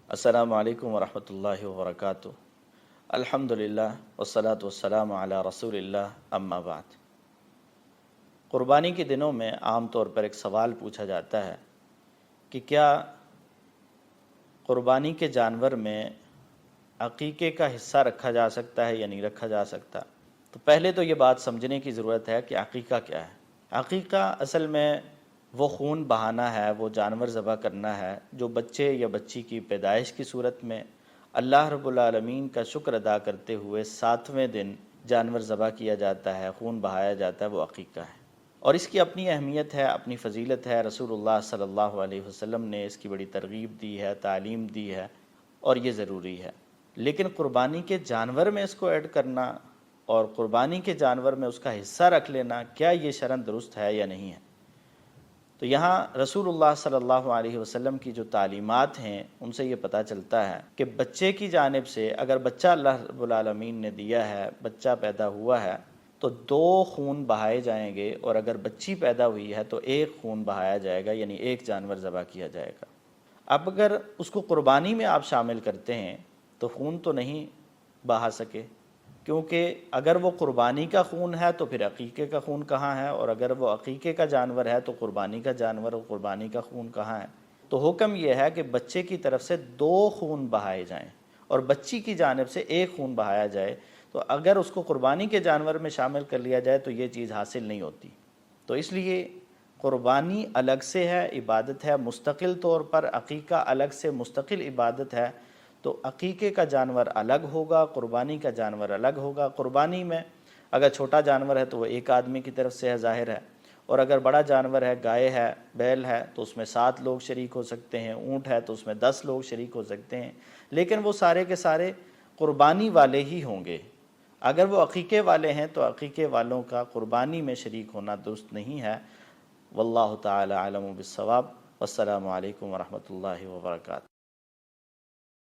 السلام علیکم ورحمۃ اللہ وبرکاتہ۔ الحمدللہ والصلاۃ والسلام علی رسول اللہ، اما بعد۔ قربانی کے دنوں میں عام طور پر ایک سوال پوچھا جاتا ہے کہ کیا قربانی کے جانور میں عقیقے کا حصہ رکھا جا سکتا ہے یا نہیں رکھا جا سکتا؟ تو پہلے تو یہ بات سمجھنے کی ضرورت ہے کہ عقیقہ کیا ہے۔ عقیقہ اصل میں وہ خون بہانا ہے، وہ جانور ذبح کرنا ہے جو بچے یا بچی کی پیدائش کی صورت میں اللہ رب العالمین کا شکر ادا کرتے ہوئے 7ویں دن جانور ذبح کیا جاتا ہے، خون بہایا جاتا ہے، وہ عقیقہ ہے۔ اور اس کی اپنی اہمیت ہے، اپنی فضیلت ہے۔ رسول اللہ صلی اللہ علیہ وسلم نے اس کی بڑی ترغیب دی ہے، تعلیم دی ہے، اور یہ ضروری ہے۔ لیکن قربانی کے جانور میں اس کو ایڈ کرنا اور قربانی کے جانور میں اس کا حصہ رکھ لینا، کیا یہ شرعاً درست ہے یا نہیں ہے؟ تو یہاں رسول اللہ صلی اللہ علیہ وسلم کی جو تعلیمات ہیں ان سے یہ پتہ چلتا ہے کہ بچے کی جانب سے اگر بچہ اللہ رب العالمین نے دیا ہے، بچہ پیدا ہوا ہے، تو 2 خون بہائے جائیں گے، اور اگر بچی پیدا ہوئی ہے تو 1 خون بہایا جائے گا، یعنی 1 جانور ذبح کیا جائے گا۔ اب اگر اس کو قربانی میں آپ شامل کرتے ہیں تو خون تو نہیں بہا سکے، کیونکہ اگر وہ قربانی کا خون ہے تو پھر عقیقے کا خون کہاں ہے، اور اگر وہ عقیقے کا جانور ہے تو قربانی کا جانور اور قربانی کا خون کہاں ہے؟ تو حکم یہ ہے کہ بچے کی طرف سے 2 خون بہائے جائیں اور بچی کی جانب سے 1 خون بہایا جائے۔ تو اگر اس کو قربانی کے جانور میں شامل کر لیا جائے تو یہ چیز حاصل نہیں ہوتی۔ تو اس لیے قربانی الگ سے ہے، عبادت ہے مستقل طور پر، عقیقہ الگ سے مستقل عبادت ہے۔ تو عقیقے کا جانور الگ ہوگا، قربانی کا جانور الگ ہوگا۔ قربانی میں اگر چھوٹا جانور ہے تو وہ 1 آدمی کی طرف سے ہے، ظاہر ہے، اور اگر بڑا جانور ہے، گائے ہے، بیل ہے، تو اس میں 7 لوگ شریک ہو سکتے ہیں، اونٹ ہے تو اس میں 10 لوگ شریک ہو سکتے ہیں، لیکن وہ سارے کے سارے قربانی والے ہی ہوں گے۔ اگر وہ عقیقے والے ہیں تو عقیقے والوں کا قربانی میں شریک ہونا درست نہیں ہے۔ واللہ تعالی عالم بالصواب۔ والسلام علیکم ورحمۃ اللہ وبرکاتہ۔